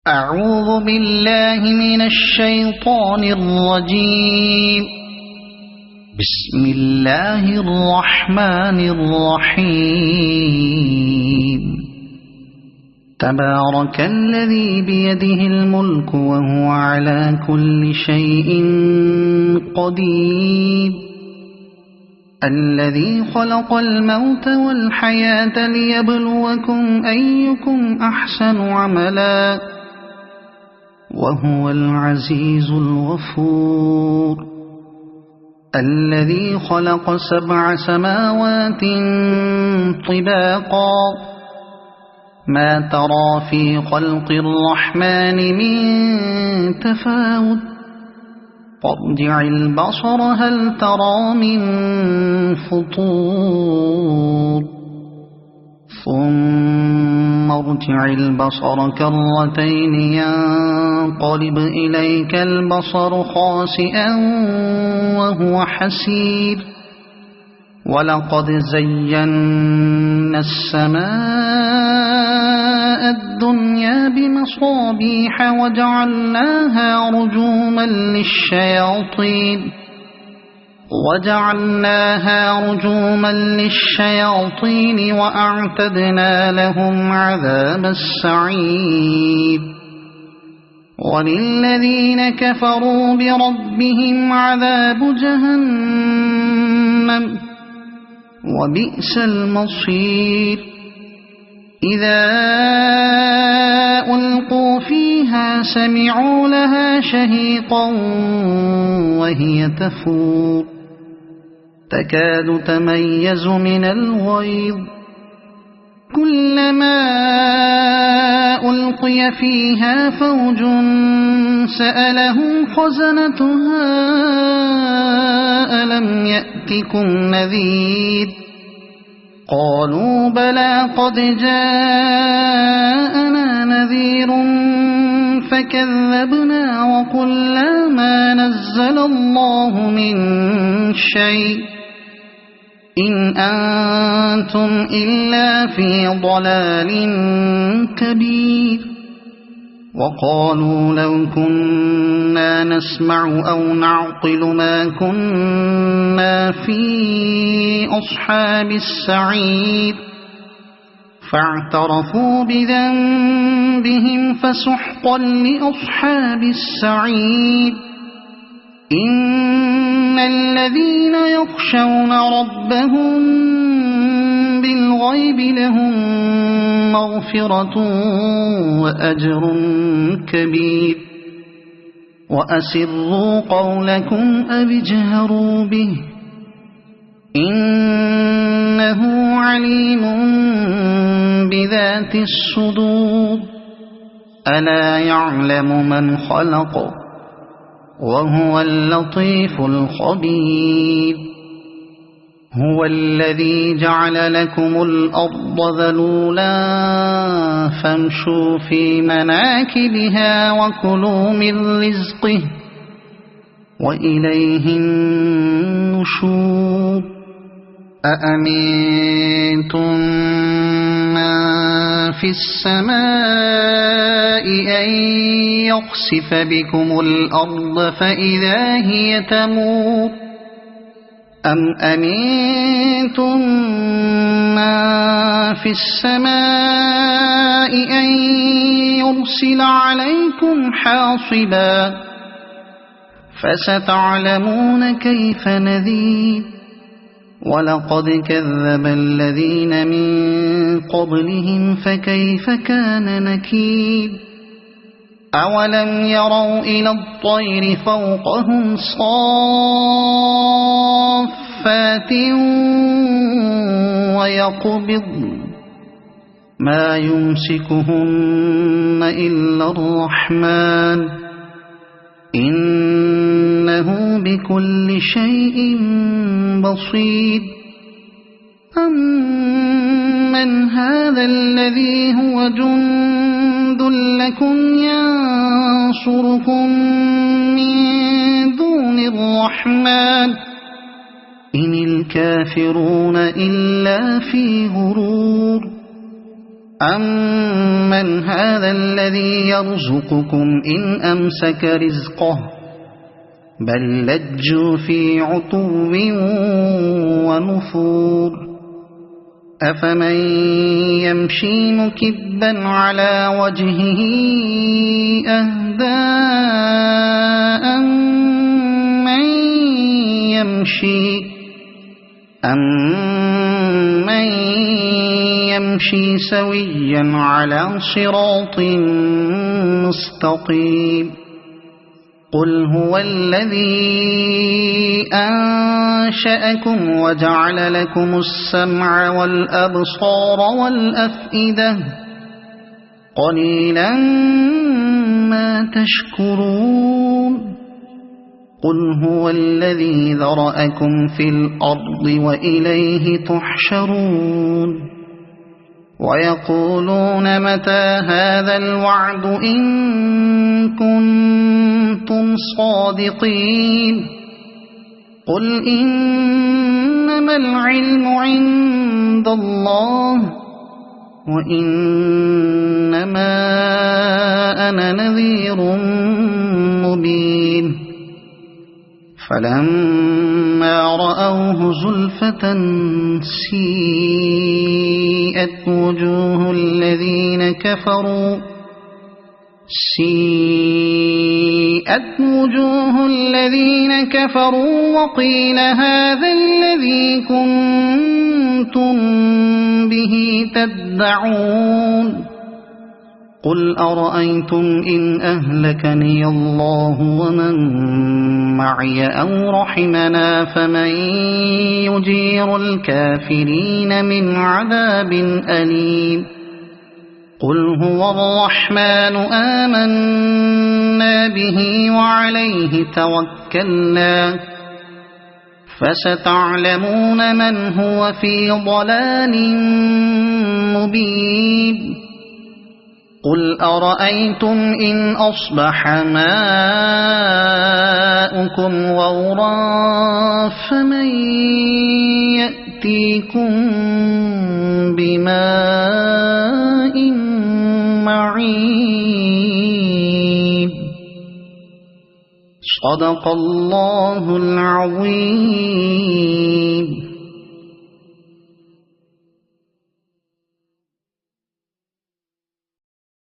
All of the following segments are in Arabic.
أعوذ بالله من الشيطان الرجيم. بسم الله الرحمن الرحيم. تبارك الذي بيده الملك وهو على كل شيء قدير. الذي خلق الموت والحياة ليبلوكم أيكم أحسن عملا وهو العزيز الغفور. الذي خلق 7 سماوات طباقا ما ترى في خلق الرحمن من تفاوت فارجع البصر هل ترى من فطور ثم ارجع البصر كرتين ينقلب إليك البصر خاسئا وهو حسير. ولقد زينا السماء الدنيا بمصابيح وجعلناها رجوما للشياطين وأعتدنا لهم عذاب السعير. وللذين كفروا بربهم عذاب جهنم وبئس المصير. إذا ألقوا فيها سمعوا لها شهيقا وهي تفور تكاد تميز من الغيظ. كلما ألقي فيها فوج سألهم خزنتها ألم يأتكم نذير قالوا بلى قد جاءنا نذير فكذبنا وقلنا ما نزل الله من شيء إن أنتم إلا في ضلال كبير. وقالوا لو كنا نسمع أو نعقل ما كنا في أصحاب السعير فاعترفوا بذنبهم فسحقا لأصحاب السعير. إن الذين يخشون ربهم بالغيب لهم مغفرة وأجر كبير. وأسروا قولكم أو اجهروا به إنه عليم بذات الصدور. ألا يعلم من خلق وهو اللطيف الخبير. هو الذي جعل لكم الأرض ذلولا فامشوا في مناكبها وكلوا من رزقه وإليه النشور. أأمنتم من في السماء أن يخسف بكم الأرض فإذا هي تمور أم أمنتم من في السماء أن يرسل عليكم حاصبا فستعلمون كيف نذير. ولقد كذب الذين من قبلهم فكيف كان نكير. أولم يروا إلى الطير فوقهم صافات ويقبضن ما يمسكهن إلا الرحمن إنه بكل شيء بصير. أمن هذا الذي هو جند لكم ينصركم من دون الرحمن إن الكافرون إلا في غرور. أَمَّنْ هَذَا الَّذِي يَرْزُقُكُمْ إِنْ أَمْسَكَ رِزْقَهُ بَل لَّجُّوا فِي عُتُوٍّ وَنُفُورٍ أَفَمَن يَمْشِي مُكِبًّا عَلَى وَجْهِهِ أَهْدَىٰ أَمَّن يَمْشِي سَوِيًّا عَلَى صِرَاطٍ مُّسْتَقِيمٍ قُلْ هُوَ الَّذِي أَنشَأَكُمْ وَجَعَلَ لَكُمُ السَّمْعَ وَالْأَبْصَارَ وَالْأَفْئِدَةَ قَلِيلًا مَّا تَشْكُرُونَ قُلْ هُوَ الَّذِي ذَرَأَكُمْ فِي الْأَرْضِ وَإِلَيْهِ تُحْشَرُونَ وَيَقُولُونَ مَتَىٰ هَٰذَا الْوَعْدُ إِن كُنتُمْ صَادِقِينَ قُلْ إِنَّمَا الْعِلْمُ عِندَ اللَّهِ وَإِنَّمَا أَنَا نَذِيرٌ مُّبِينٌ فَلَمَّا رَأَوْهُ زُلْفَةً سِيئَتْ وُجُوهُ الَّذِينَ كَفَرُوا وَقِيلَ هَٰذَا الَّذِي كُنتُم بِهِ تَدَّعُونَ قُلْ أَرَأَيْتُمْ إِنْ أَهْلَكَنِيَ اللَّهُ وَمَن مَّعِيَ أَوْ رَحِمَنَا فَمَن يُجِيرُ الْكَافِرِينَ مِنْ عَذَابٍ أَلِيمٍ قُلْ هُوَ الرَّحْمَٰنُ آمَنَّا بِهِ وَعَلَيْهِ تَوَكَّلْنَا فَسَتَعْلَمُونَ مَنْ هُوَ فِي ضَلَالٍ مُّبِينٍ قُلْ أَرَأَيْتُمْ إِنْ أَصْبَحَ مَاؤُكُمْ غَوْرًا فَمَن يَأْتِيكُم بِمَاءٍ مَّعِينٍ صَدَقَ اللَّهُ الْعَظِيمُ.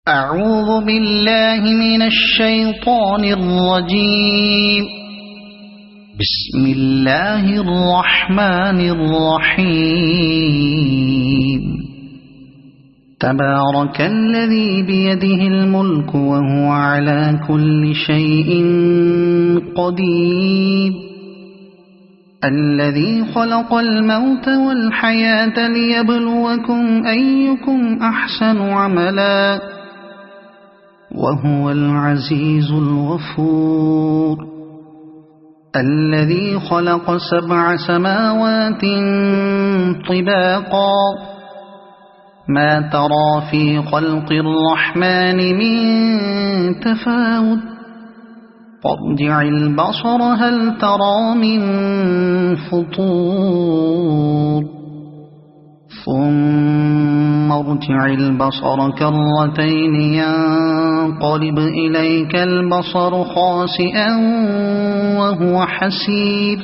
أعوذ بالله من الشيطان الرجيم. بسم الله الرحمن الرحيم. تبارك الذي بيده الملك وهو على كل شيء قدير الذي خلق الموت والحياة ليبلوكم أيكم أحسن عملا وهو العزيز الغفور الذي خلق 7 سماوات طباقا ما ترى في خلق الرحمن من تفاوت فارجع البصر هل ترى من فطور ثم ارجع البصر كرتين ينقلب إليك البصر خاسئا وهو حسير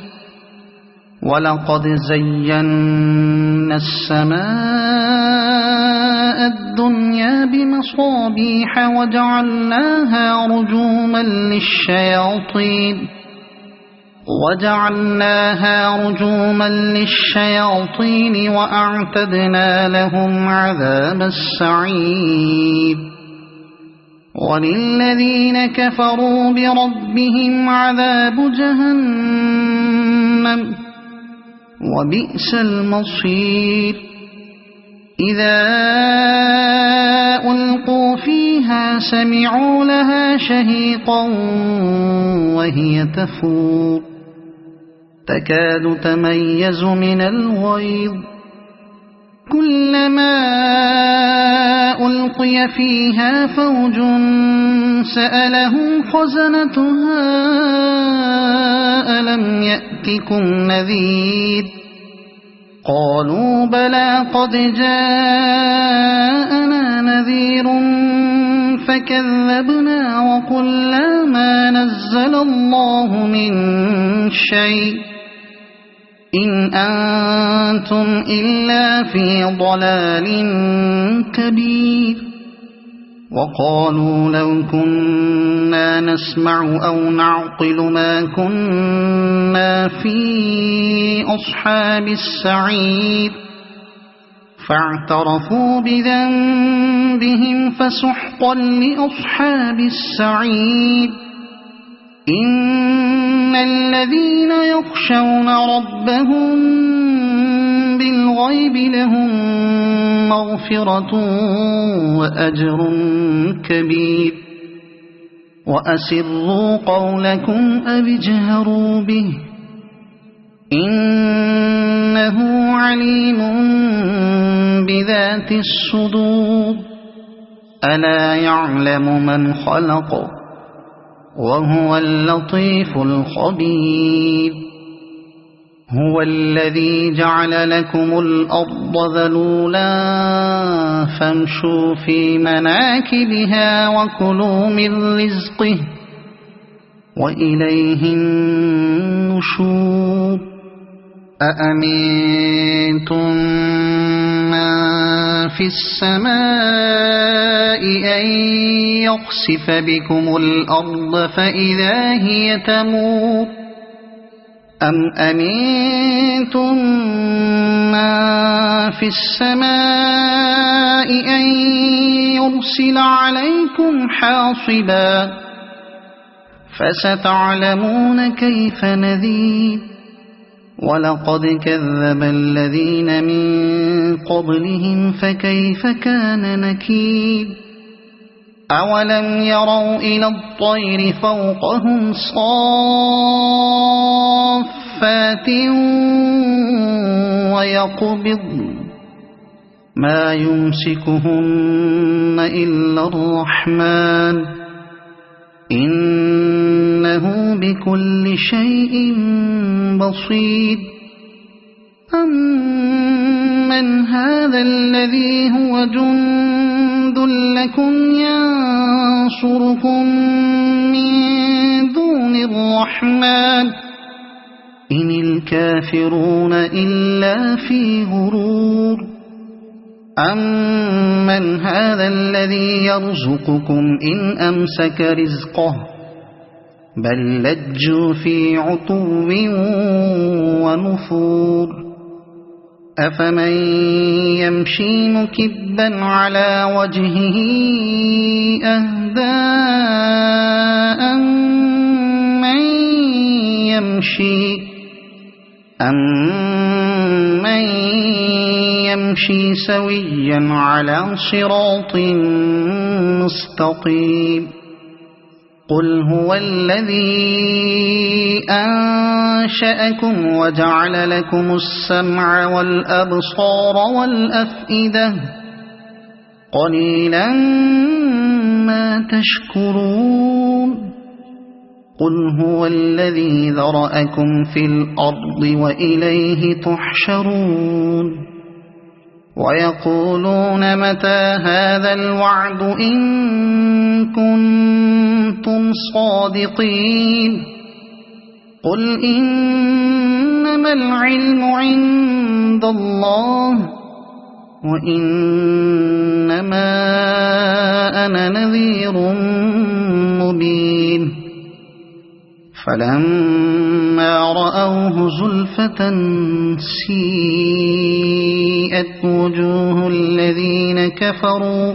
ولقد زينا السماء الدنيا بمصابيح وجعلناها رجوما للشياطين وأعتدنا لهم عذاب السعير وللذين كفروا بربهم عذاب جهنم وبئس المصير إذا ألقوا فيها سمعوا لها شهيقا وهي تفور تكاد تميز من الغيظ كلما ألقي فيها فوج سألهم خزنتها ألم يأتكم نذير قالوا بلى قد جاءنا نذير فكذبنا وقلنا ما نزل الله من شيء إن أنتم إلا في ضلال كبير وقالوا لو كنا نسمع أو نعقل ما كنا في أصحاب السعير فاعترفوا بذنبهم فسحقا لأصحاب السعير إن الذين يخشون ربهم بالغيب لهم مغفرة وأجر كبير وأسروا قولكم أو اجهروا به إنه عليم بذات الصدور ألا يعلم من خلق وهو اللطيف الخبير هو الذي جعل لكم الأرض ذلولا فامشوا في مناكبها وكلوا من رزقه وإليه النشور أأمنتم من في السماء أن يخسف بكم الأرض فإذا هي تمور أم أمنتم من في السماء أن يرسل عليكم حاصبا فستعلمون كيف نذير ولقد كذب الذين من قبلهم فكيف كان نكير أولم يروا إلى الطير فوقهم صافات ويقبض ما يمسكهن إلا الرحمن إنه بكل شيء بصير أمن هذا الذي هو جند لكم ينصركم من دون الرحمن إن الكافرون إلا في غرور أمن هذا الذي يرزقكم إن أمسك رزقه بل لجوا في عتو ونفور أفمن يمشي مكبا على وجهه أهدى أمن يمشي سويا على صراط مستقيم قل هو الذي أنشأكم وجعل لكم السمع والأبصار والأفئدة قليلا ما تشكرون قل هو الذي ذرأكم في الأرض وإليه تحشرون ويقولون متى هذا الوعد إن كنتم صادقين قل إنما العلم عند الله وإنما أنا نذير مبين فلما رأوه زلفة سيئت وجوه الذين كفروا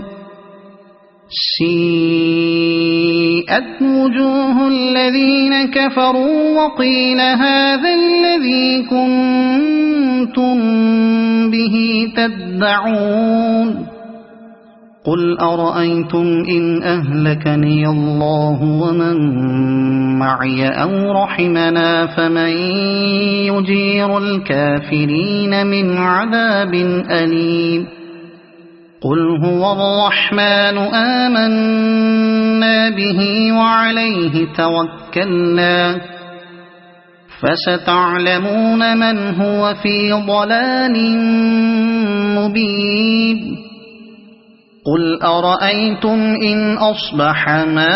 وقيل هذا الذي كنتم به تدعون قل أرأيتم إن أهلكني الله ومن معي أو رحمنا فمن يجير الكافرين من عذاب أليم قل هو الرحمن آمنا به وعليه توكلنا فستعلمون من هو في ضلال مبين قل أرأيتم إن أصبح ماؤكم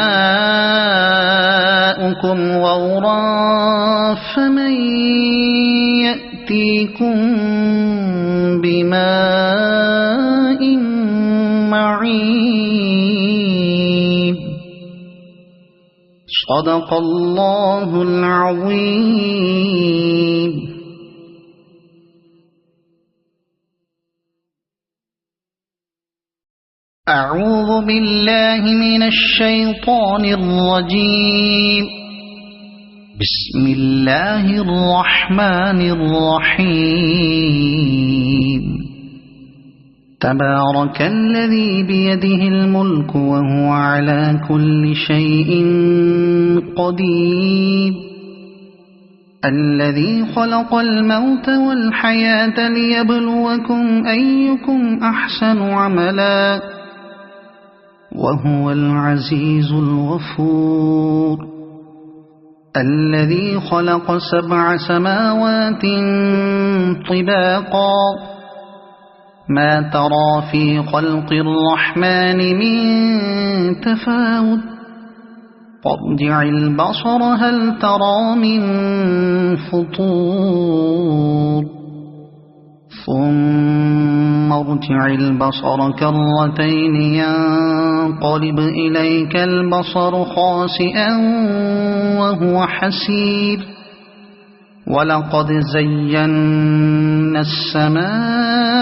غورا فمن يأتيكم بماء معين. صدق الله العظيم. أعوذ بالله من الشيطان الرجيم. بسم الله الرحمن الرحيم. تبارك الذي بيده الملك وهو على كل شيء قدير. الذي خلق الموت والحياة ليبلوكم أيكم أحسن عملا وهو العزيز الغفور. الذي خلق 7 سماوات طباقا ما ترى في خلق الرحمن من تفاوت فارجع البصر هل ترى من فطور ثم ارجع البصر كرتين ينقلب إليك البصر خاسئا وهو حسير. ولقد زينا السماء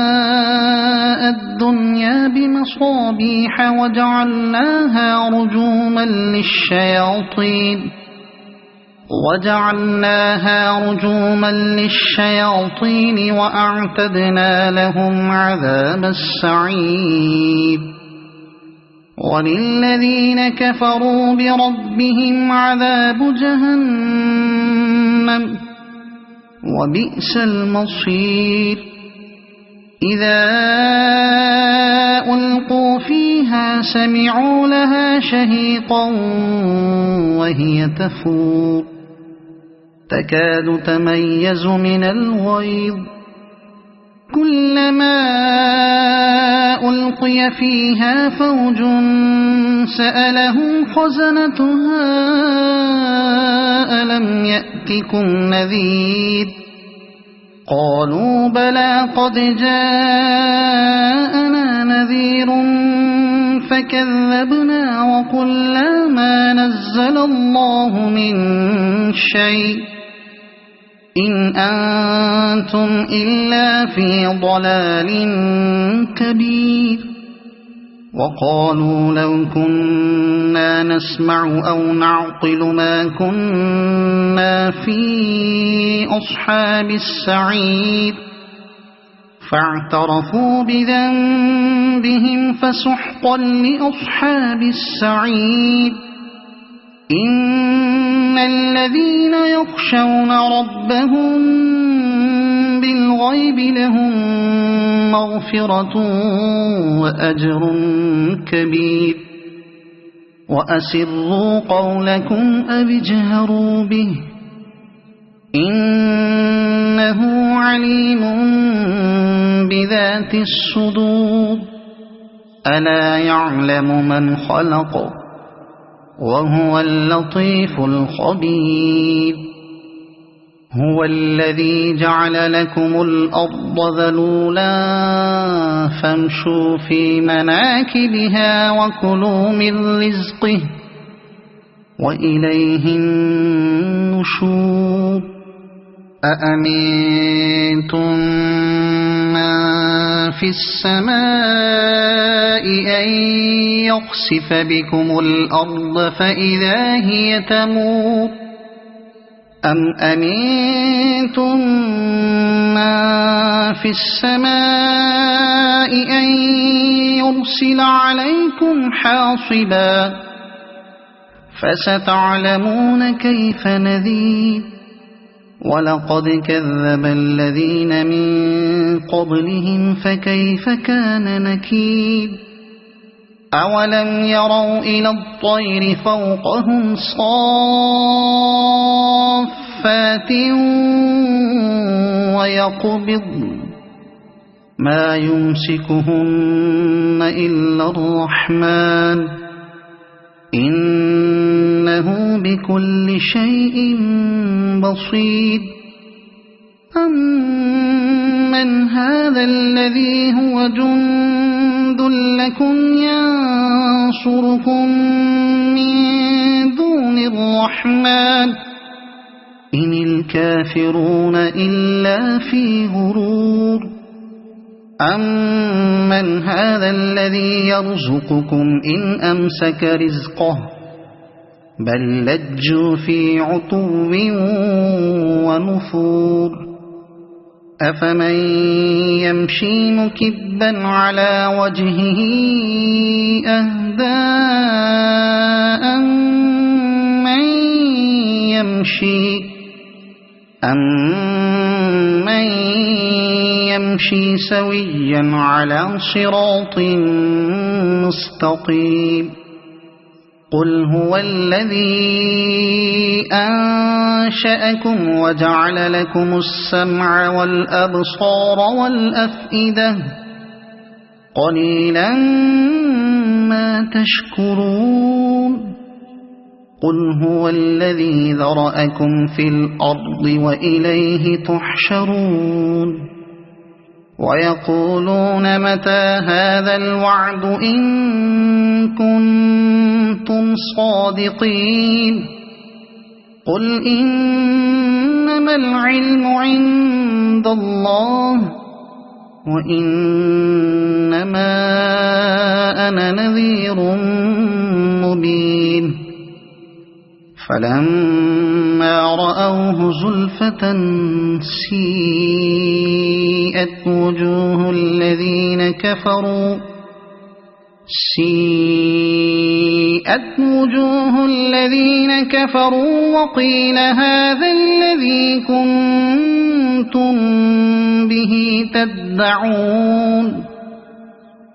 الدنيا بمصابيح وجعلناها رجوما للشياطين وأعتدنا لهم عذاب السعير. وللذين كفروا بربهم عذاب جهنم وبئس المصير. إذا ألقوا فيها سمعوا لها شهيقا وهي تفور تكاد تميز من الغيظ. كلما ألقي فيها فوج سألهم خزنتها ألم يأتكم نذير قالوا بلى قد جاءنا نذير فكذبنا وقلنا ما نزل الله من شيء إن أنتم إلا في ضلال كبير. وقالوا لو كنا نسمع أو نعقل ما كنا في أصحاب السعير فاعترفوا بذنبهم فسحقا لأصحاب السعير. إن الذين يخشون ربهم بالغيب لهم مغفرة وأجر كبير. وأسروا قولكم أو اجهروا به إنه عليم بذات الصدور. ألا يعلم من خلق وهو اللطيف الخبير. هو الذي جعل لكم الأرض ذلولا فامشوا في مناكبها وكلوا من رزقه وإليه النشور. أأمنتم من في السماء أن يخسف بكم الأرض فإذا هي تمور أم أمنتم من في السماء أن يرسل عليكم حاصبا فستعلمون كيف نذير. ولقد كذب الذين من قبلهم فكيف كان نكير. أولم يروا إلى الطير فوقهم صافات ويقبضن ما يمسكهن إلا الرحمن إنه بكل شيء بصير أمن هذا الذي هو جند لكم ينصركم من دون الرحمن إن الكافرون إلا في غرور أمن هذا الذي يرزقكم إن أمسك رزقه بل لجوا في عتو ونفور أفمن يمشي مكبا على وجهه أهدى أمن يمشي سويا على صراط مستقيم قل هو الذي أنشأكم وجعل لكم السمع والأبصار والأفئدة قليلا ما تشكرون قل هو الذي ذرأكم في الأرض وإليه تحشرون ويقولون متى هذا الوعد إن كنتم صادقين قل إنما العلم عند الله وإنما أنا نذير مبين فلما رأوه زلفة سيئت وجوه الذين كفروا وقيل هذا الذي كنتم به تدعون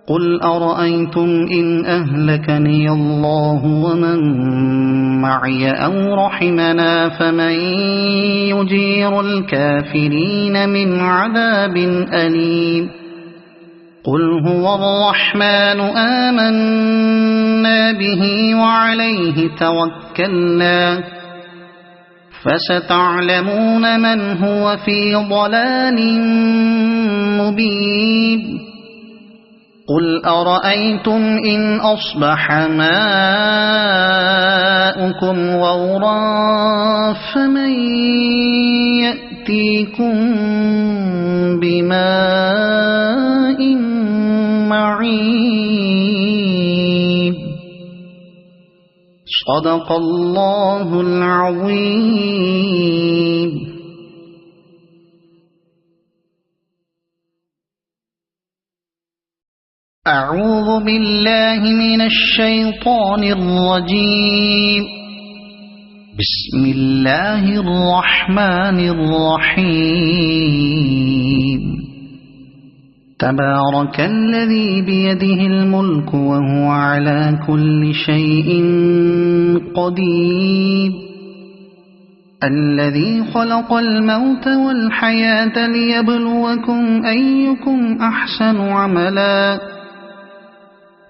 قل أرأيتم إن أهلكني الله ومن معي أو رحمنا فمن يجير الكافرين من عذاب أليم قل هو الرحمن آمنا به وعليه توكلنا فستعلمون من هو في ضلال مبين قل أرأيتم إن أصبح ماؤكم غورا فمن يأتيكم بماء معين صدق الله العظيم. أعوذ بالله من الشيطان الرجيم. بسم الله الرحمن الرحيم. تبارك الذي بيده الملك وهو على كل شيء قدير الذي خلق الموت والحياة ليبلوكم أيكم أحسن عملا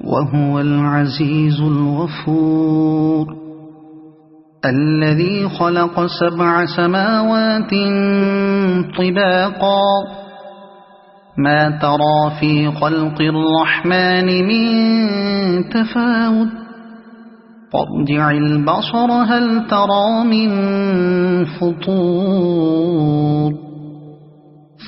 وهو العزيز الغفور الذي خلق 7 سماوات طباقا ما ترى في خلق الرحمن من تفاوت فارجع البصر هل ترى من فطور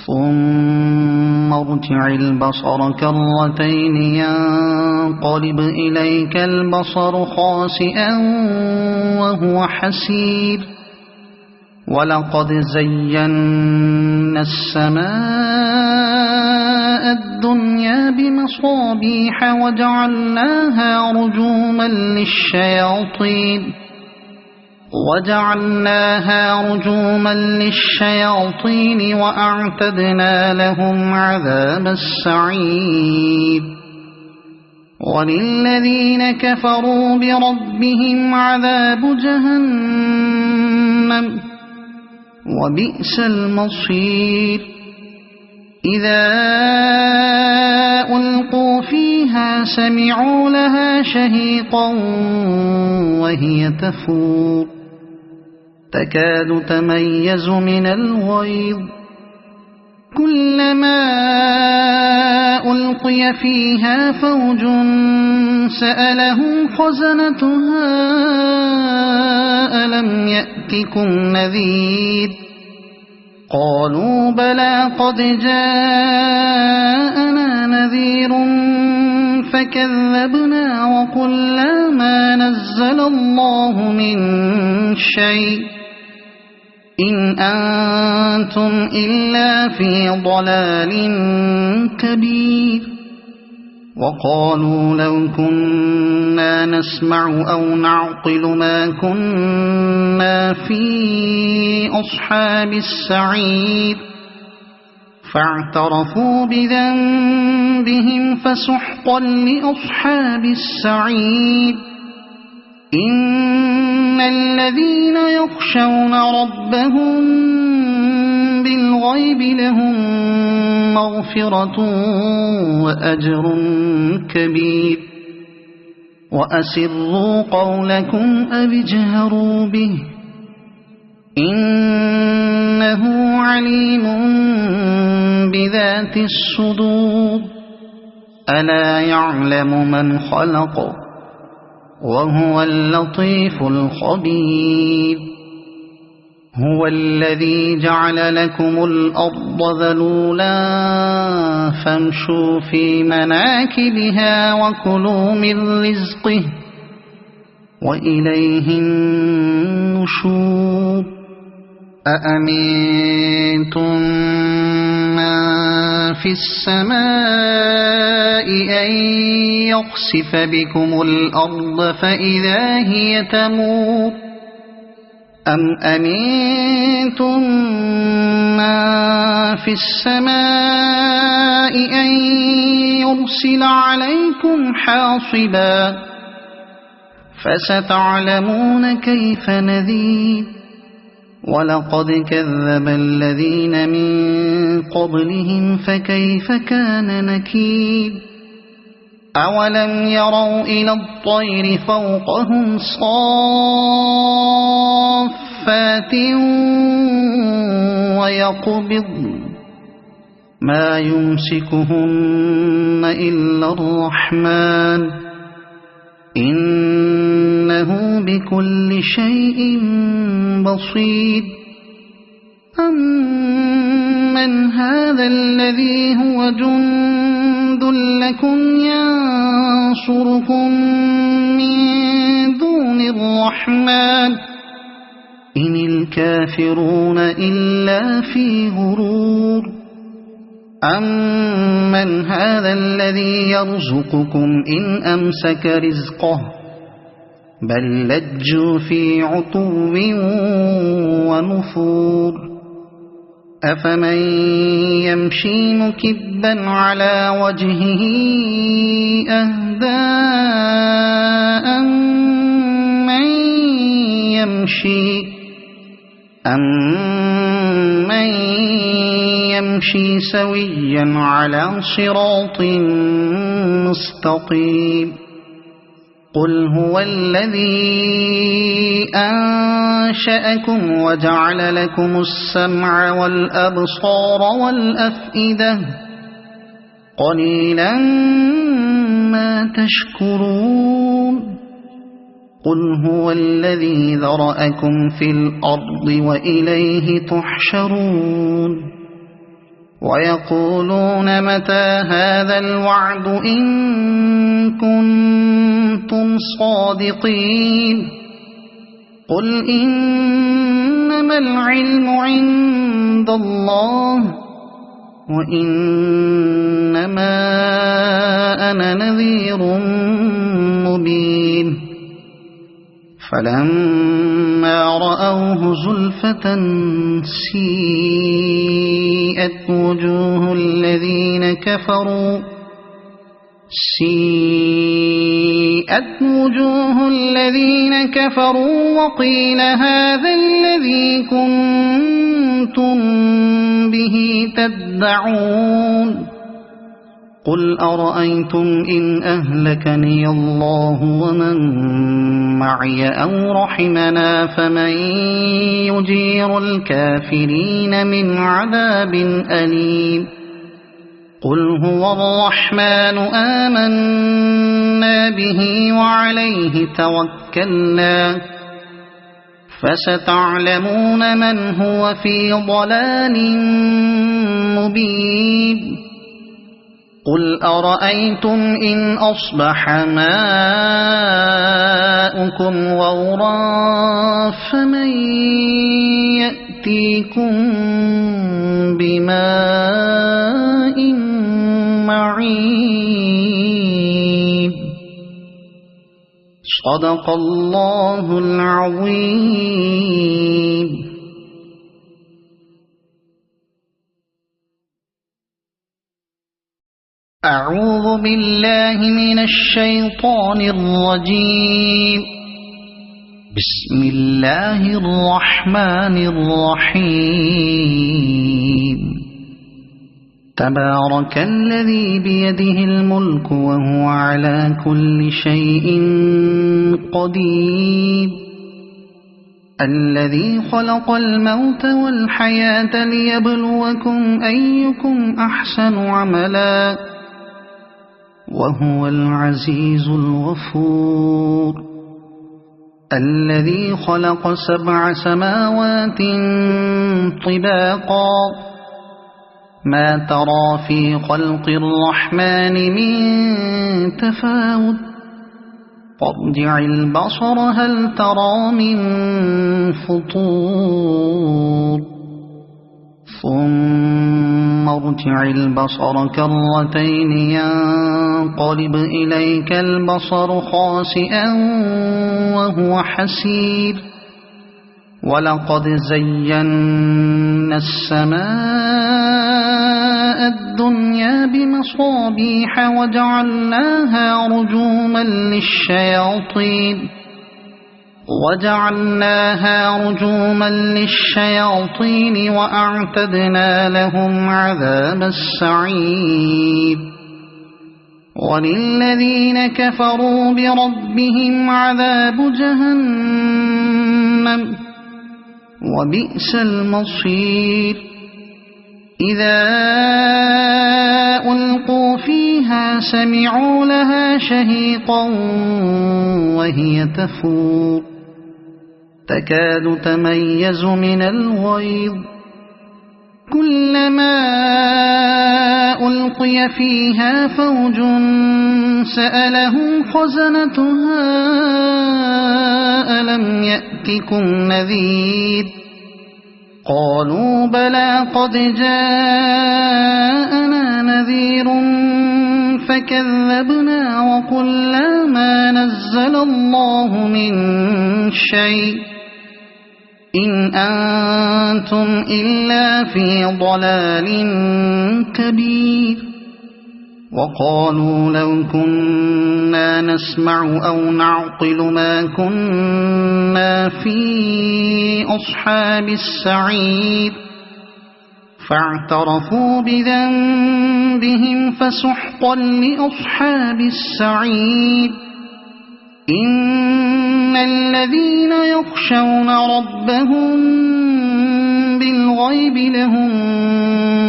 ثم ارجع البصر كرتين ينقلب إليك البصر خاسئا وهو حسير ولقد زينا السماء الدنيا بمصابيح وجعلناها رجوما للشياطين وأعتدنا لهم عذاب السعير وللذين كفروا بربهم عذاب جهنم وبئس المصير إذا ألقوا فيها سمعوا لها شهيقا وهي تفور تكاد تميز من الغيظ كلما ألقي فيها فوج سألهم خزنتها ألم يأتكم نذير قالوا بلى قد جاءنا نذير فكذبنا وقلنا ما نزل الله من شيء إن أنتم إلا في ضلال كبير وقالوا لو كنا نسمع أو نعقل ما كنا في أصحاب السعير فاعترفوا بذنبهم فسحقا لأصحاب السعير إن الذين يخشون ربهم بالغيب لهم مغفرة وأجر كبير وأسروا قولكم أو اجهروا به إنه عليم بذات الصدور ألا يعلم من خلق وهو اللطيف الخبير هو الذي جعل لكم الأرض ذلولا فامشوا في مناكبها وكلوا من رزقه وإليه النشور أأمنتم من في السماء أن يخسف بكم الأرض فإذا هي تمور أم أمنتم من في السماء أن يرسل عليكم حاصبا فستعلمون كيف نذير ولقد كذب الذين من قبلهم فكيف كان نكير أولم يروا إلى الطير فوقهم صافات ويقبضن ما يمسكهن إلا الرحمن إنه بكل شيء بصير أمن هذا الذي هو جند لكم ينصركم من دون الرحمن إن الكافرون إلا في غرور أمن هذا الذي يرزقكم إن أمسك رزقه بل لجوا في عتو ونفور أفمن يمشي مكبا على وجهه أهدى أمن يمشي سويا على صراط مستقيم قل هو الذي أنشأكم وجعل لكم السمع والأبصار والأفئدة قليلا ما تشكرون قل هو الذي ذرأكم في الأرض وإليه تحشرون ويقولون متى هذا الوعد إن كنتم صادقين قل إنما العلم عند الله وإنما أنا نذير مبين فلما رأوه زلفة سيئت وجوه الذين كفروا وقيل هذا الذي كنتم كنتم به تدعون قل أرأيتم إن أهلكني الله ومن معي أو رحمنا فمن يجير الكافرين من عذاب أليم قل هو الرحمن آمنا به وعليه توكلنا فستعلمون من هو في ضلال مبين قل أرأيتم إن أصبح ماؤكم غورا فمن يأتيكم بماء معين صدق الله العظيم. أعوذ بالله من الشيطان الرجيم. بسم الله الرحمن الرحيم. تبارك الذي بيده الملك وهو على كل شيء قدير الذي خلق الموت والحياة ليبلوكم أيكم أحسن عملا وهو العزيز الغفور الذي خلق 7 سماوات طباقا ما ترى في خلق الرحمن من تفاوت فارجع البصر هل ترى من فطور ثم ارجع البصر كرتين ينقلب إليك البصر خاسئا وهو حسير ولقد زينا السماء الدنيا بمصابيح وجعلناها رجوما للشياطين وأعتدنا لهم عذاب السعير وللذين كفروا بربهم عذاب جهنم وبئس المصير إذا ألقوا فيها سمعوا لها شهيقا وهي تفور تكاد تميز من الغيظ كلما ألقي فيها فوج سألهم خزنتها ألم يأتكم نذير قالوا بلى قد جاءنا نذير فكذبنا وقلنا ما نزل الله من شيء إن أنتم إلا في ضلال كبير وقالوا لو كنا نسمع أو نعقل ما كنا في أصحاب السعير فاعترفوا بذنبهم فسحقا لأصحاب السعير إن الذين يخشون ربهم بالغيب لهم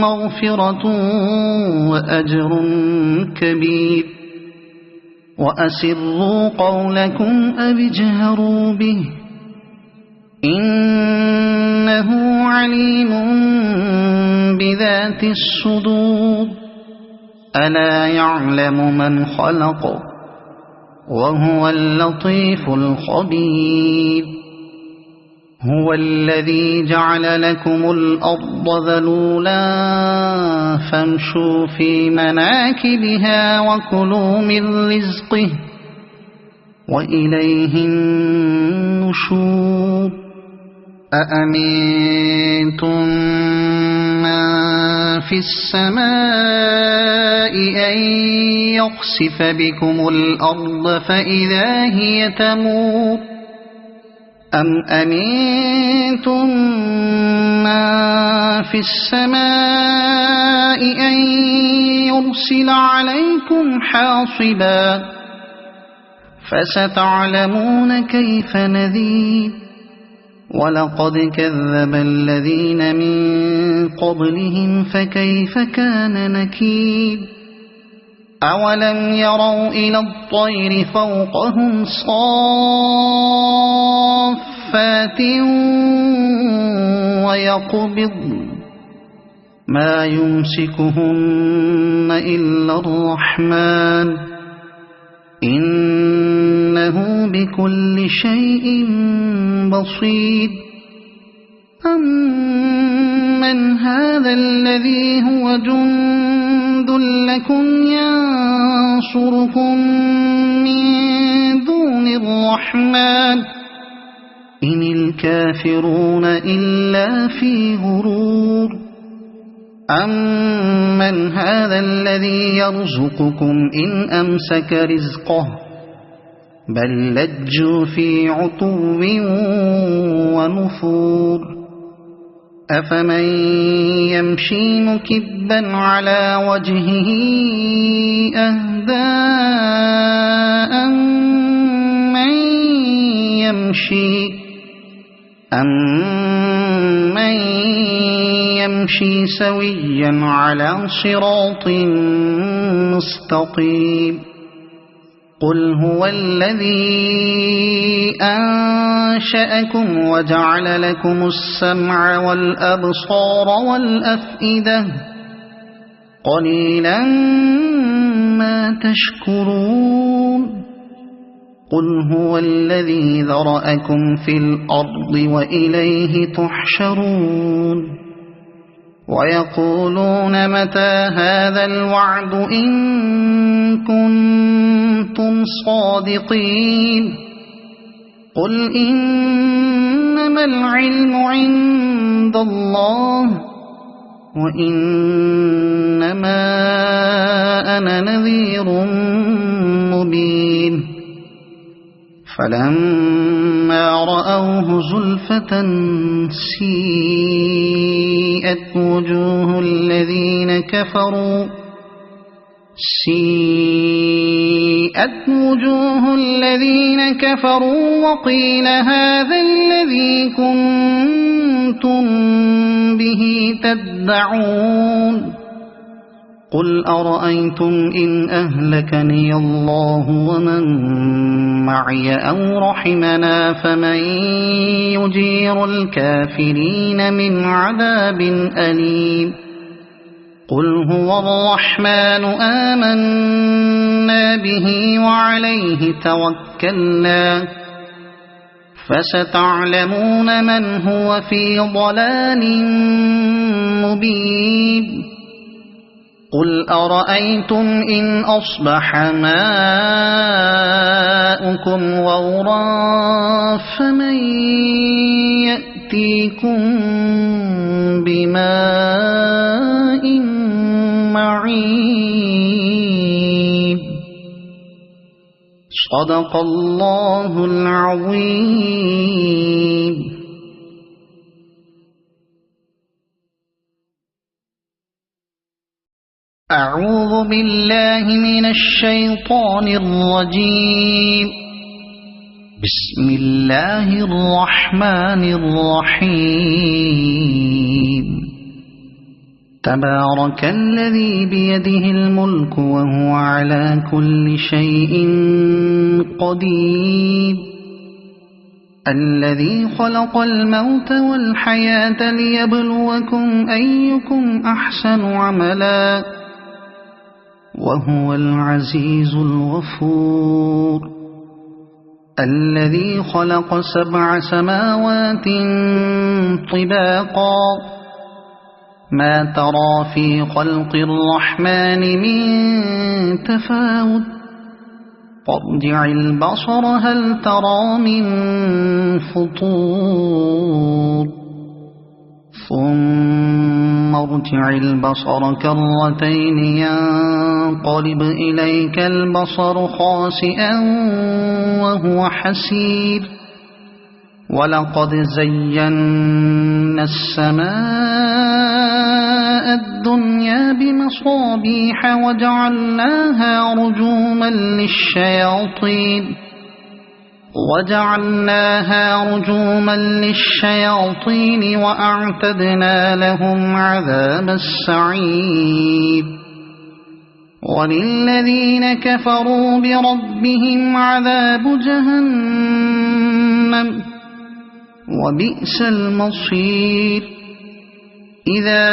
مغفرة وأجر كبير وأسروا قولكم أو اجهروا به إنه عليم بذات الصدور ألا يعلم من خلق وهو اللطيف الخبير هو الذي جعل لكم الأرض ذلولا فامشوا في مناكبها وكلوا من رزقه وإليه النشور أأمنتم من في السماء أن يخسف بكم الأرض فإذا هي تمور أم أمنتم من في السماء أن يرسل عليكم حاصبا فستعلمون كيف نذير ولقد كذب الذين من قبلهم فكيف كان نكير أولم يروا إلى الطير فوقهم صافات ويقبضن ما يمسكهن إلا الرحمن إنه بكل شيء بصير أمن هذا الذي هو جند لكم ينصركم من دون الرحمن إن الكافرون إلا في غرور أمن هذا الذي يرزقكم إن أمسك رزقه بل لجوا في عتو ونفور أفمن يمشي مكبا على وجهه أهدى أمن يمشي سويا على صراط مستقيم قل هو الذي أنشأكم وجعل لكم السمع والأبصار والأفئدة قليلا ما تشكرون قل هو الذي ذرأكم في الأرض وإليه تحشرون ويقولون متى هذا الوعد إن كنتم صادقين قل إنما العلم عند الله وإنما أنا نذير مبين فلما رأوه زلفة سيئت وجوه الذين كفروا وقيل هذا الذي كنتم به تدعون قل أرأيتم إن أهلكني الله ومن معي أو رحمنا فمن يجير الكافرين من عذاب أليم قل هو الرحمن آمنا به وعليه توكلنا فستعلمون من هو في ضلال مبين قل أرأيتم إن أصبح ماؤكم غورا فمن يأتيكم بماء معين صدق الله العظيم. أعوذ بالله من الشيطان الرجيم. بسم الله الرحمن الرحيم. تبارك الذي بيده الملك وهو على كل شيء قدير الذي خلق الموت والحياة ليبلوكم أيكم أحسن عملا وهو العزيز الغفور الذي خلق 7 سماوات طباقا ما ترى في خلق الرحمن من تفاوت فارجع البصر هل ترى من فطور ثم ارجع البصر كرتين ينقلب إليك البصر خاسئا وهو حسير ولقد زينا السماء الدنيا بمصابيح وجعلناها رجوما للشياطين وأعتدنا لهم عذاب السعير وللذين كفروا بربهم عذاب جهنم وبئس المصير إذا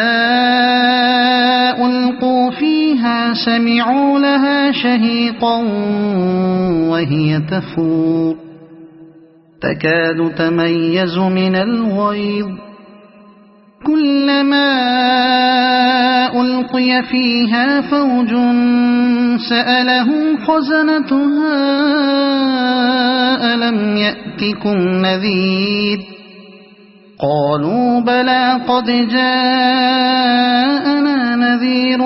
ألقوا فيها سمعوا لها شهيقا وهي تفور تكاد تميز من الغيظ كلما ألقي فيها فوج سألهم خزنتها ألم يأتكم نذير قالوا بلى قد جاءنا نذير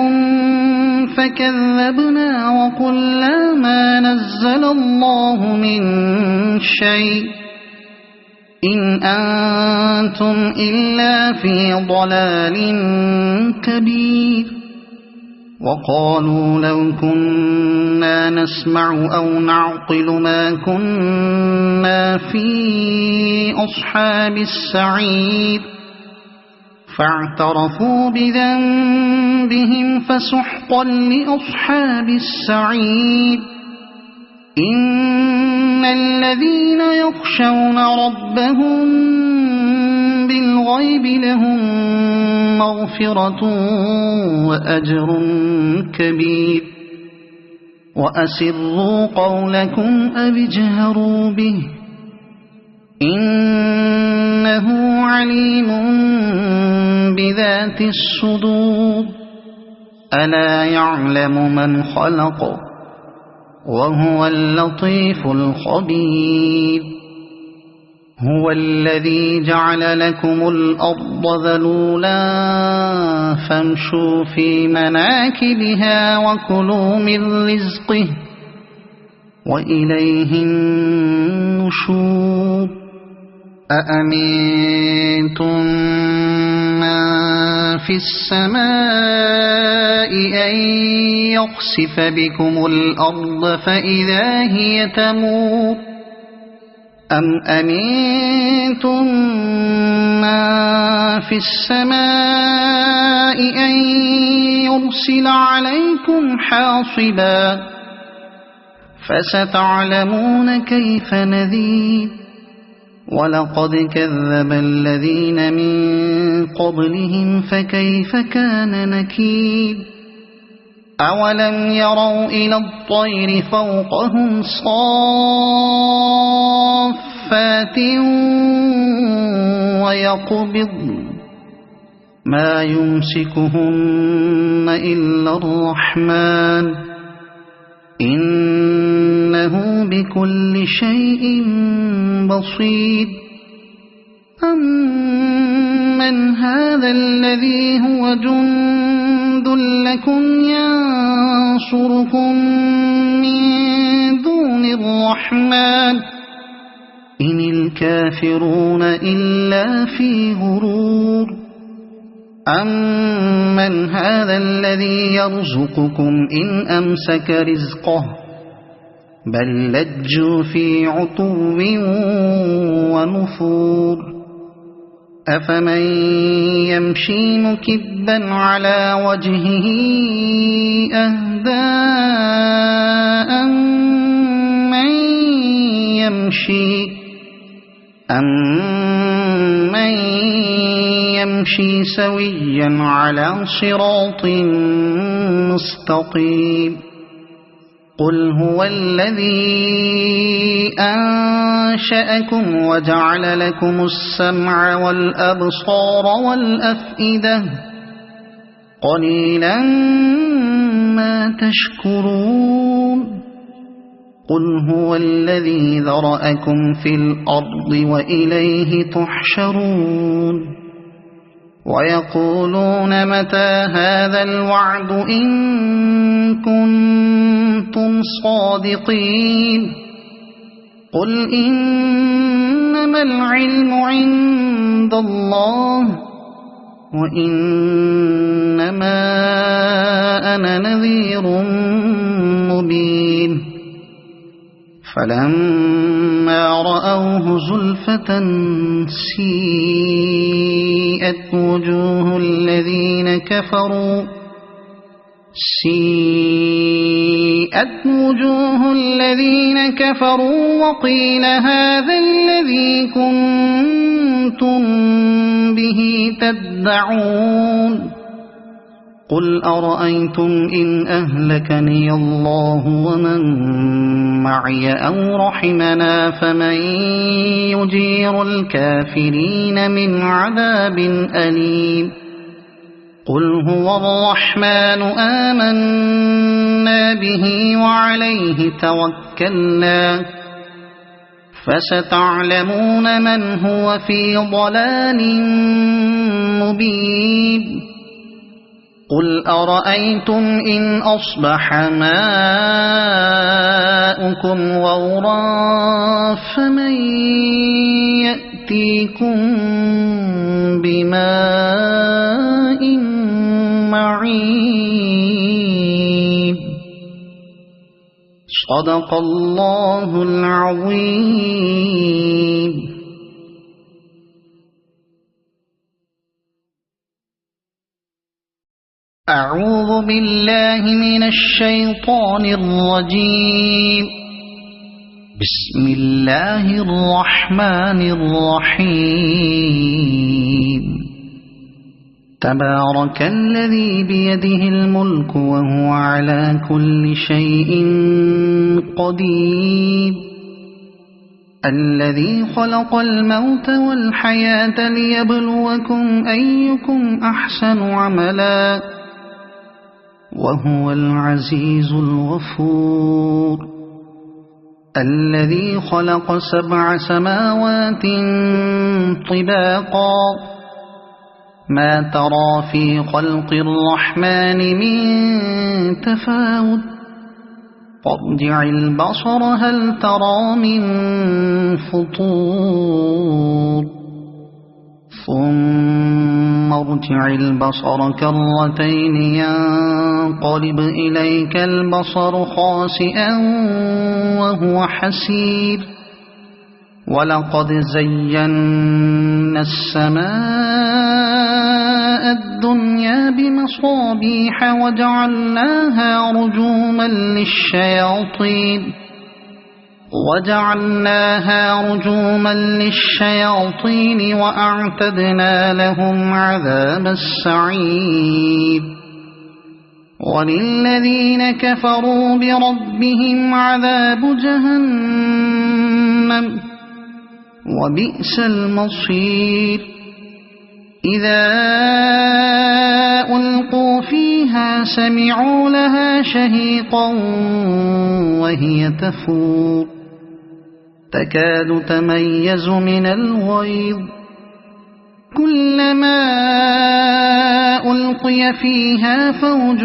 فكذبنا وقلنا ما نزل الله من شيء إن أنتم إلا في ضلال كبير وقالوا لو كنا نسمع أو نعقل ما كنا في أصحاب السعير فاعترفوا بذنبهم فسحقا لأصحاب السعير إن الذين يخشون ربهم بالغيب لهم مغفرة وأجر كبير وأسروا قولكم أو اجهروا به إنه عليم بذات الصدور ألا يعلم من خلق وهو اللطيف الخبير هو الذي جعل لكم الأرض ذلولا فامشوا في مناكبها وكلوا من رزقه وإليه النشور أأمنتم من في السماء أن يخسف بكم الأرض فإذا هي تمور أم أمنتم من في السماء أن يرسل عليكم حاصبا فستعلمون كيف نذير ولقد كذب الذين من قبلهم فكيف كان نكير أولم يروا إلى الطير فوقهم صافات ويقبضن ما يمسكهن إلا الرحمن إنه بكل شيء بصير أمن هذا الذي هو جند لكم ينصركم من دون الرحمن إن الكافرون إلا في غرور أمن هذا الذي يرزقكم إن أمسك رزقه بل لجوا في عتو ونفور أفمن يمشي مكبا على وجهه أهدى أمن يمشي سويا على صراط مستقيم قل هو الذي أنشأكم وجعل لكم السمع والأبصار والأفئدة قليلا ما تشكرون قل هو الذي ذرأكم في الأرض وإليه تحشرون ويقولون متى هذا الوعد إن كنتم صادقين قل إنما إنما العلم عند الله وإنما أنا نذير مبين فلما رأوه زلفة سيئت وجوه الذين كفروا وقيل هذا الذي كنتم به تدعون قل أرأيتم إن أهلكني الله ومن معي أو رحمنا فمن يجير الكافرين من عذاب أليم قل هو الرحمن آمنا به وعليه توكلنا فستعلمون من هو في ضلال مبين قل أرأيتم إن أصبح ماؤكم غورا فمن يأتيكم بماء معين صدق الله العظيم. أعوذ بالله من الشيطان الرجيم. بسم الله الرحمن الرحيم. تبارك الذي بيده الملك وهو على كل شيء قدير الذي خلق الموت والحياة ليبلوكم أيكم أحسن عملا وهو العزيز الغفور الذي خلق 7 سماوات طباقا ما ترى في خلق الرحمن من تفاوت فارجع البصر هل ترى من فطور ثم ارجع البصر كرتين ينقلب إليك البصر خاسئا وهو حسير ولقد زينا السماء الدنيا بمصابيح وجعلناها رجوما للشياطين وأعتدنا لهم عذاب السعير وللذين كفروا بربهم عذاب جهنم وبئس المصير إذا ألقوا فيها سمعوا لها شهيقا وهي تفور تكاد تميز من الغيظ كلما ألقي فيها فوج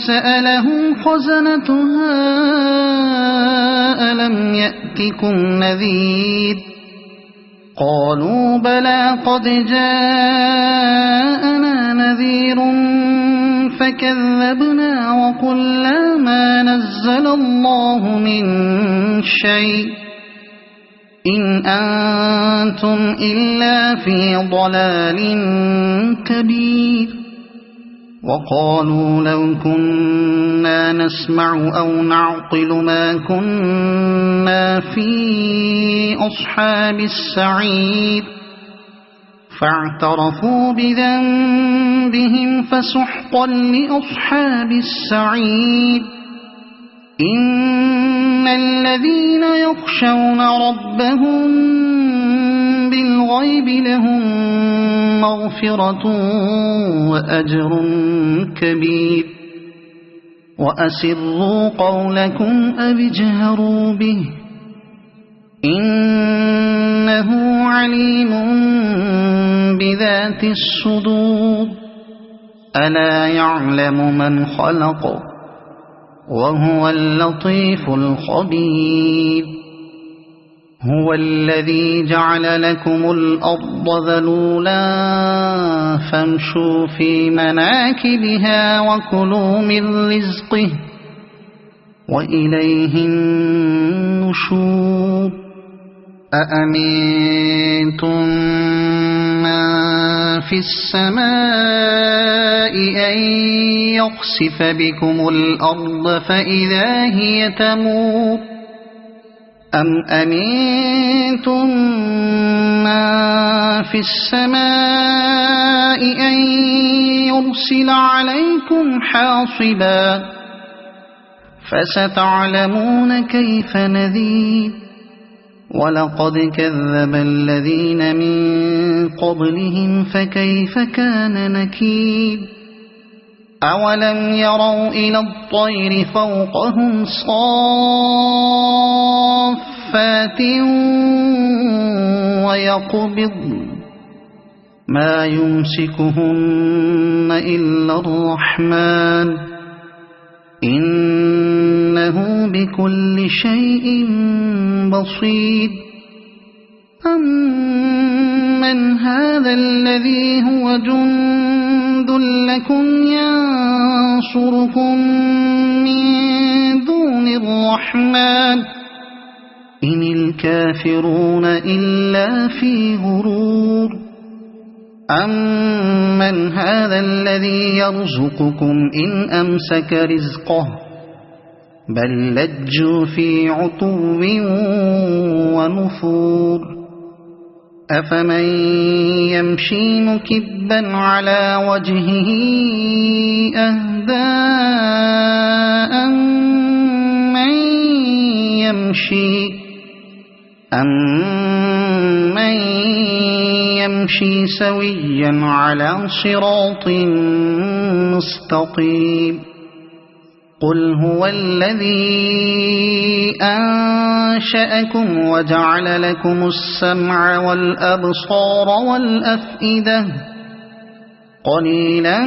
سألهم خزنتها ألم يأتكم نذير قالوا بلى قد جاءنا نذير فكذبنا وقلنا ما نزل الله من شيء إن أنتم إلا في ضلال كبير وقالوا لو كنا نسمع أو نعقل ما كنا في أصحاب السعير فاعترفوا بذنبهم فسحقا لأصحاب السعير إن الذين يخشون ربهم بالغيب لهم مغفرة وأجر كبير وأسروا قولكم أو اجهروا به إنه عليم بذات الصدور ألا يعلم من خلق وهو اللطيف الخبير هو الذي جعل لكم الأرض ذلولا فامشوا في مناكبها وكلوا من رزقه وإليه النشور أأمنتم من في السماء أن يخسف بكم الأرض فإذا هي تمور أم أمنتم من في السماء أن يرسل عليكم حاصبا فستعلمون كيف نذير ولقد كذب الذين من قبلهم فكيف كان نكير أولم يروا إلى الطير فوقهم صافات ويقبضن ما يمسكهن إلا الرحمن إنه بكل شيء بصير أمن هذا الذي هو جند لكم ينصركم من دون الرحمن إن الكافرون إلا في غرور أمن هذا الذي يرزقكم إن أمسك رزقه بل لجوا في عتو ونفور أفمن يمشي مكبا على وجهه أهدى أمن يمشي سويا على صراط مستقيم قل هو الذي أنشأكم وجعل لكم السمع والأبصار والأفئدة قليلا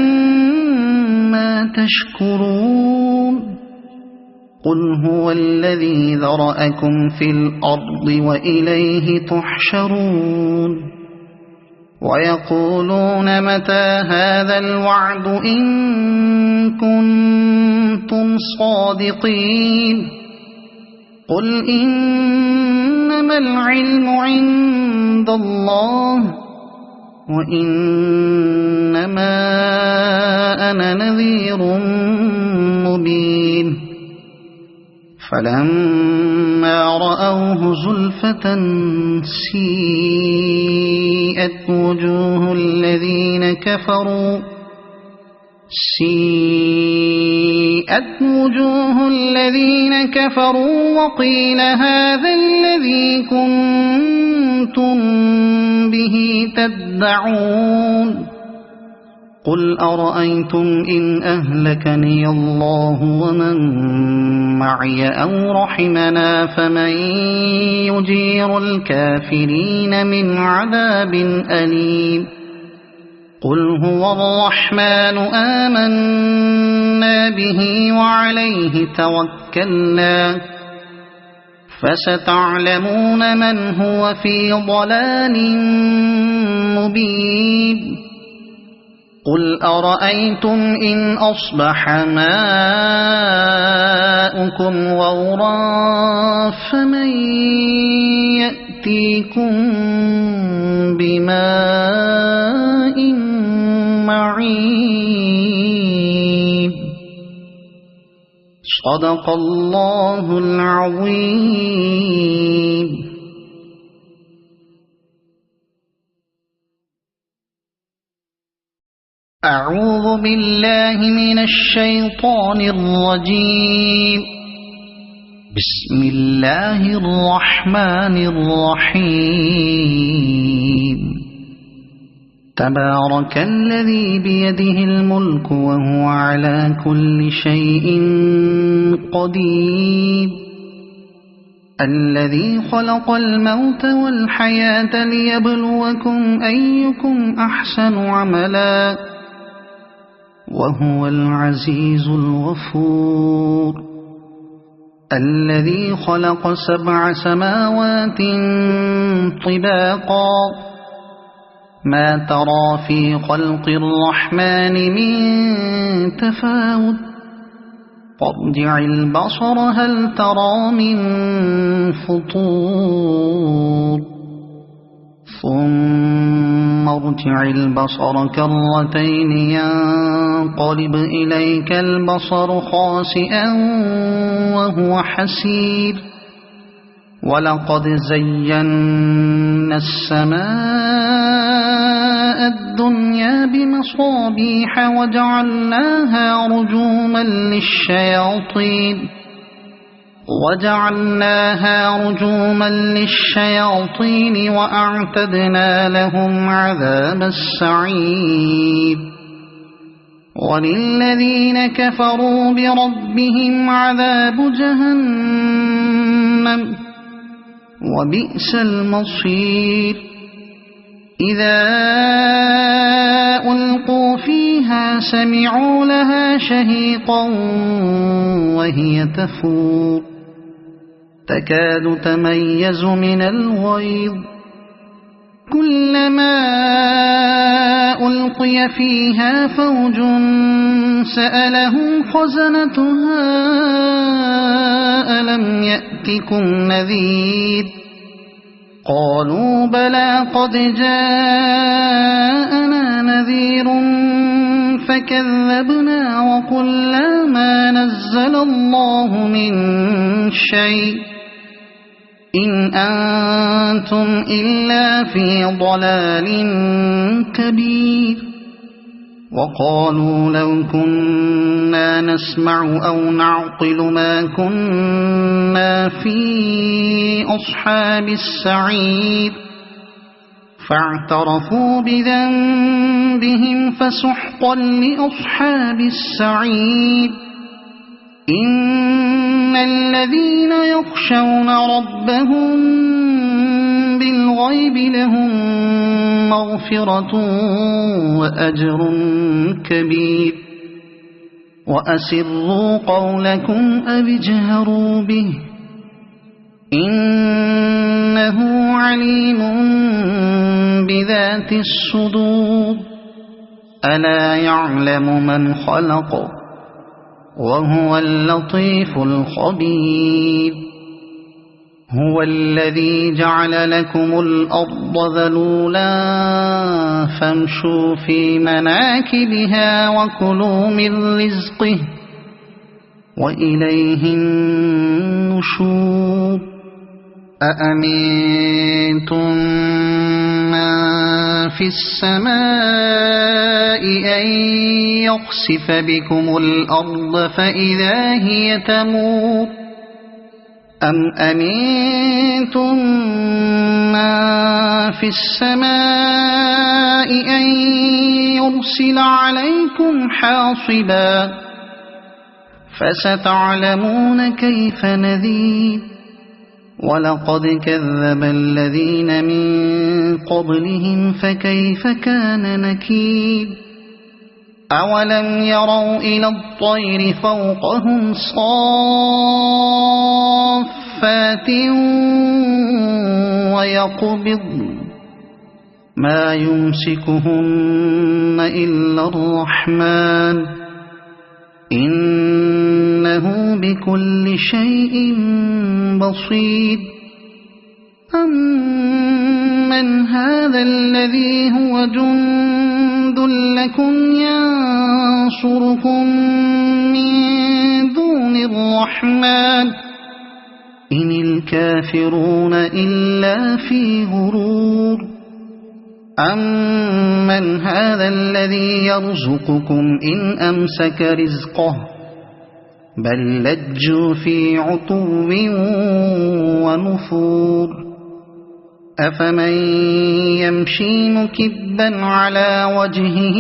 ما تشكرون قل هو الذي ذرأكم في الأرض وإليه تحشرون ويقولون متى هذا الوعد إن كنتم صادقين قل إنما العلم عند الله وإنما أنا نذير مبين فلما رأوه زلفة سيئت وجوه الذين كفروا وقيل هذا الذي كنتم به تدعون قل أرأيتم إن أهلكني الله ومن معي أو رحمنا فمن يجير الكافرين من عذاب أليم قل هو الرحمن آمنا به وعليه توكلنا فستعلمون من هو في ضلال مبين قل أرأيتم إن أصبح ماؤكم غورا فمن يأتيكم بماء معين صدق الله العظيم. أعوذ بالله من الشيطان الرجيم. بسم الله الرحمن الرحيم. تبارك الذي بيده الملك وهو على كل شيء قدير الذي خلق الموت والحياة ليبلوكم أيكم أحسن عملا وهو العزيز الغفور. الذي خلق 7 سماوات طباقا ما ترى في خلق الرحمن من تفاوت فارجع البصر هل ترى من فطور ثم ارجع البصر كرتين ينقلب إليك البصر خاسئا وهو حسير ولقد زينا السماء الدنيا بمصابيح وجعلناها رجوما للشياطين وأعتدنا لهم عذاب السعير وللذين كفروا بربهم عذاب جهنم وبئس المصير إذا ألقوا فيها سمعوا لها شهيقا وهي تفور تكاد تميز من الغيظ كلما ألقي فيها فوج سألهم خزنتها ألم يأتكم نذير قالوا بلى قد جاءنا نذير فكذبنا وقلنا ما نزل الله من شيء إن أنتم إلا في ضلال كبير وقالوا لو كنا نسمع أو نعقل ما كنا في أصحاب السعير فاعترفوا بذنبهم فسحقا لأصحاب السعير إن الذين يخشون ربهم بالغيب لهم مغفرة وأجر كبير وأسروا قولكم أو اجهروا به إنه عليم بذات الصدور ألا يعلم من خلق وهو اللطيف الخبير هو الذي جعل لكم الأرض ذلولا فامشوا في مناكبها وكلوا من رزقه وإليه النشور أأمنتم من في السماء أن يخسف بكم الأرض فإذا هي تمور أم أمنتم من في السماء أن يرسل عليكم حاصبا فستعلمون كيف نذير ولقد كذب الذين من قبلهم فكيف كان نكير أولم يروا إلى الطير فوقهم صافات ويقبض ما يمسكهن إلا الرحمن إنه بكل شيء بصير أمن هذا الذي هو جند لكم ينصركم من دون الرحمن إن الكافرون إلا في غرور أمن هذا الذي يرزقكم إن أمسك رزقه بل لجوا في عتو ونفور أفمن يمشي مكبا على وجهه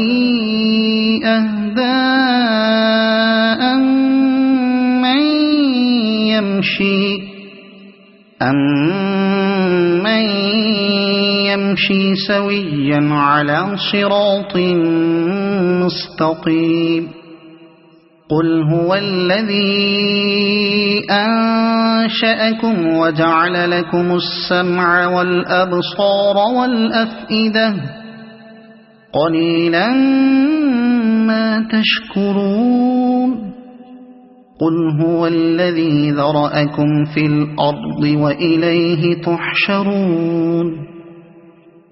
أهدى أمن يمشي سويا على صراط مستقيم قل هو الذي أنشأكم وجعل لكم السمع والأبصار والأفئدة قليلا ما تشكرون قل هو الذي ذرأكم في الأرض وإليه تحشرون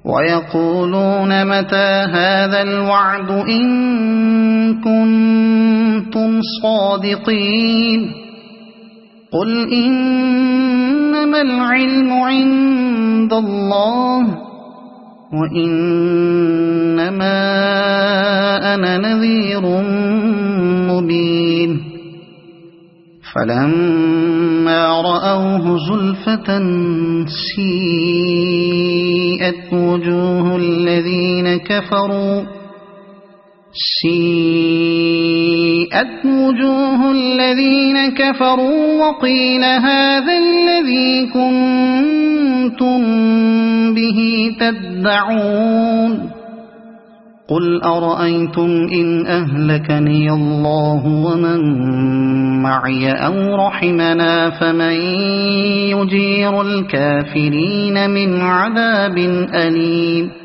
ويقولون متى هذا الوعد إن كنتم صادقين قل إنما العلم عند الله وإنما أنا نذير مبين فلما رأوه زلفة سيئت وجوه الذين كفروا وقيل هذا الذي كنتم به تدعون قل أرأيتم إن أهلكني الله ومن معي أو رحمنا فمن يجير الكافرين من عذاب أليم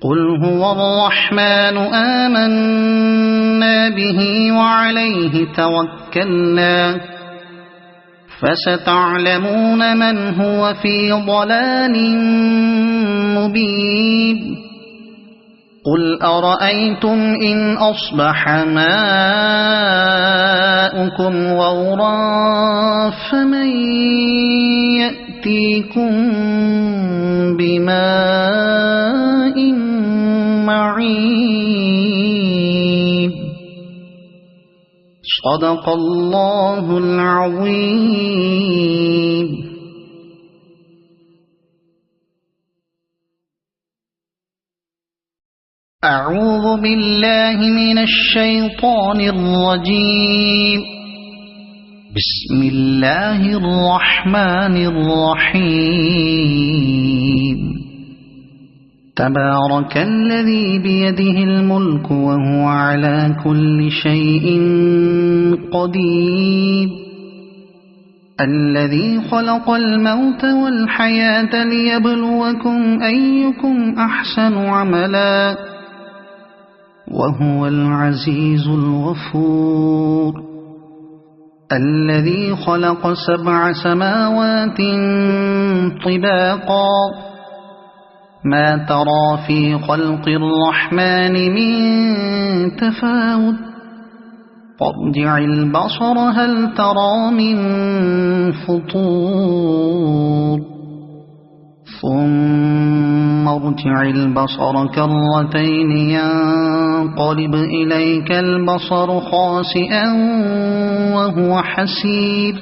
قل هو الرحمن آمنا به وعليه توكلنا فستعلمون من هو في ضلال مبين قل أرأيتم إن أصبح ماؤكم غورا فمن يأتيكم بماء معين صدق الله العظيم. أعوذ بالله من الشيطان الرجيم. بسم الله الرحمن الرحيم. تبارك الذي بيده الملك وهو على كل شيء قدير الذي خلق الموت والحياة ليبلوكم أيكم أحسن عملا وهو العزيز الغفور الذي خلق 7 سماوات طباقا ما ترى في خلق الرحمن من تفاوت فارجع البصر هل ترى من فطور ثم ارجع البصر كرتين ينقلب إليك البصر خاسئا وهو حسير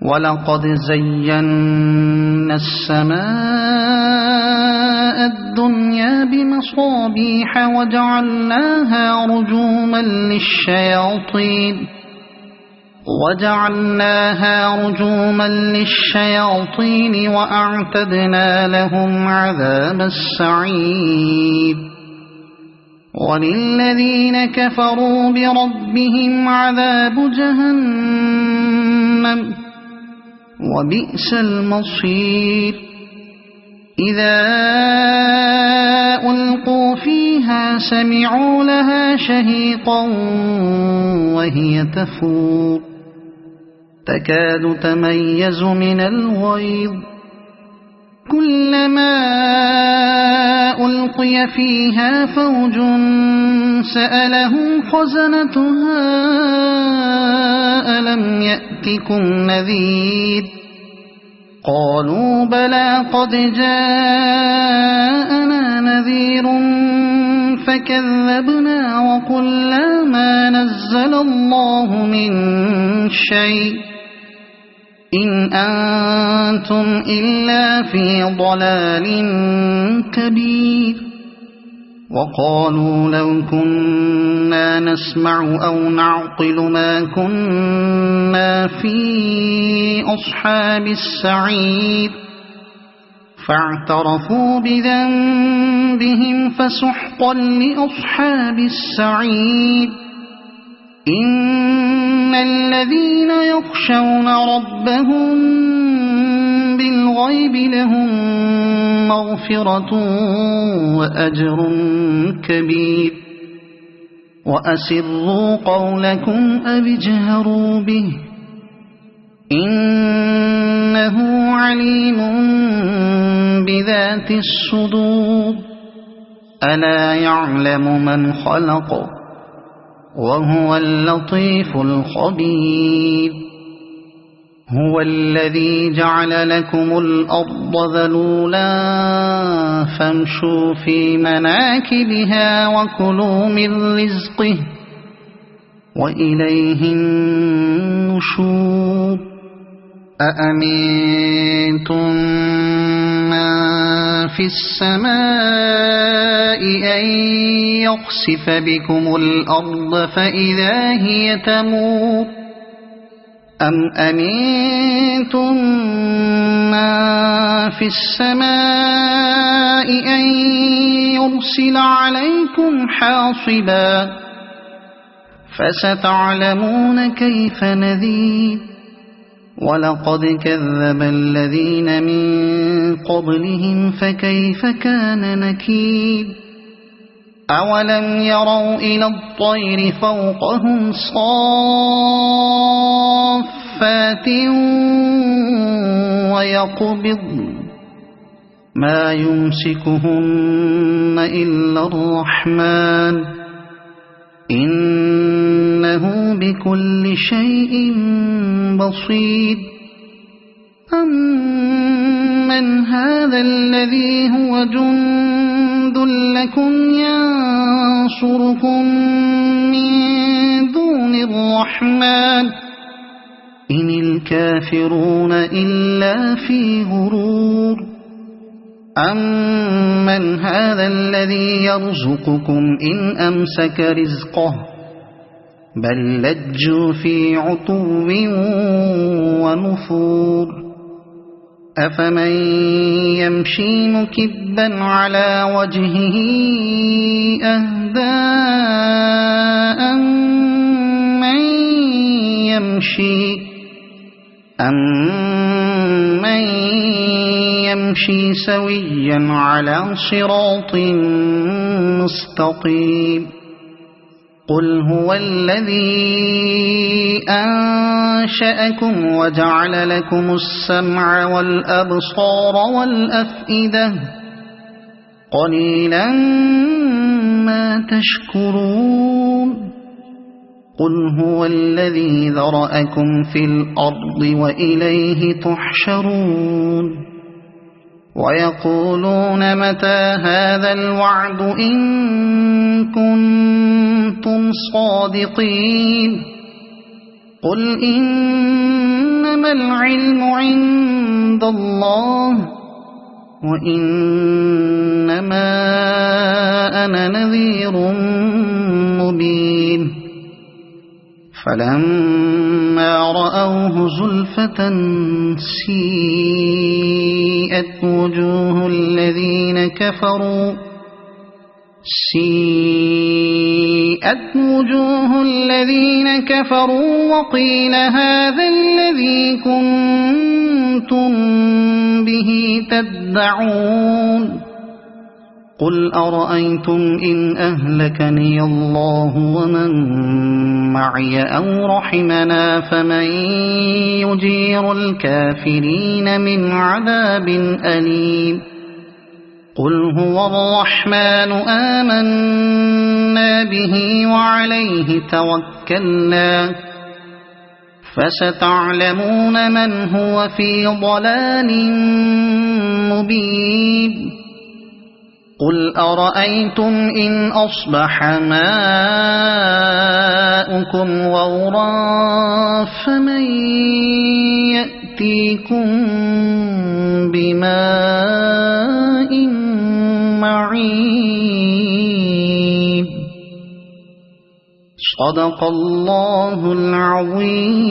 ولقد زينا السماء الدنيا بمصابيح وجعلناها رجوما للشياطين وأعتدنا لهم عذاب السعير وللذين كفروا بربهم عذاب جهنم وبئس المصير إذا ألقوا فيها سمعوا لها شهيقا وهي تفور تكاد تميز من الغيظ كلما ألقي فيها فوج سألهم خزنتها ألم يأتكم نذير قالوا بلى قد جاءنا نذير فكذبنا وقلنا ما نزل الله من شيء إن أنتم إلا في ضلال كبير وقالوا لو كنا نسمع أو نعقل ما كنا في أصحاب السعير فاعترفوا بذنبهم فسحقا لأصحاب السعير إن الذين يخشون ربهم بالغيب لهم مغفرة وأجر كبير وأسروا قولكم أو اجهروا به إنه عليم بذات الصدور ألا يعلم من خلق وهو اللطيف الخبير هو الذي جعل لكم الأرض ذلولا فامشوا في مناكبها وكلوا من رزقه وإليه النشور أأمنتم من في السماء أن يخسف بكم الأرض فإذا هي تمور أم أمنتم من في السماء أن يرسل عليكم حاصبا فستعلمون كيف نذير ولقد كذب الذين من قبلهم فكيف كان نكير أولم يروا إلى الطير فوقهم صافات ويقبض ما يمسكهن إلا الرحمن إنه بكل شيء بصير أمن هذا الذي هو جند لكم ينصركم من دون الرحمن إن الكافرون إلا في غرور أمن هذا الذي يرزقكم إن أمسك رزقه بل لجوا في عتو ونفور أفمن يمشي مكبا على وجهه أهدى أمن يمشي سويا على صراط مستقيم قل هو الذي أنشأكم وجعل لكم السمع والأبصار والأفئدة قليلا ما تشكرون قل هو الذي ذرأكم في الأرض وإليه تحشرون ويقولون متى هذا الوعد إن كنتم صادقين قل إنما العلم عند الله وإنما أنا نذير مبين فلما رأوه زلفة سيئت وجوه الذين كفروا وقيل هذا الذي كنتم به تدعون قل أرأيتم إن أهلكني الله ومن معي أو رحمنا فمن يجير الكافرين من عذاب أليم قل هو الرحمن آمنا به وعليه توكلنا فستعلمون من هو في ضلال مبين قل أرأيتم إن أصبح ماؤكم غورا فمن يأتيكم بماء معين صدق الله العظيم.